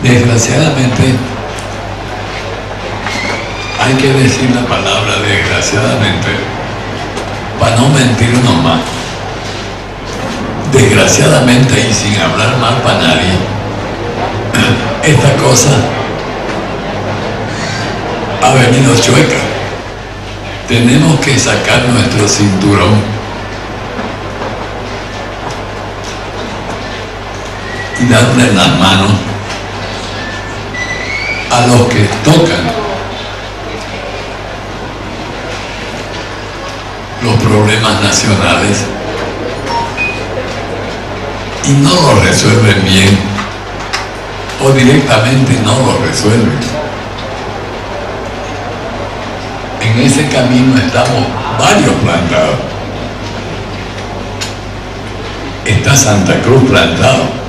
Desgraciadamente, hay que decir la palabra desgraciadamente para no mentir nomás. Desgraciadamente, y sin hablar mal para nadie, esta cosa ha venido chueca. Tenemos que sacar nuestro cinturón y darle las manos a los que tocan los problemas nacionales y no lo resuelven bien o directamente no lo resuelven. En ese camino estamos varios plantados. Está Santa Cruz plantado.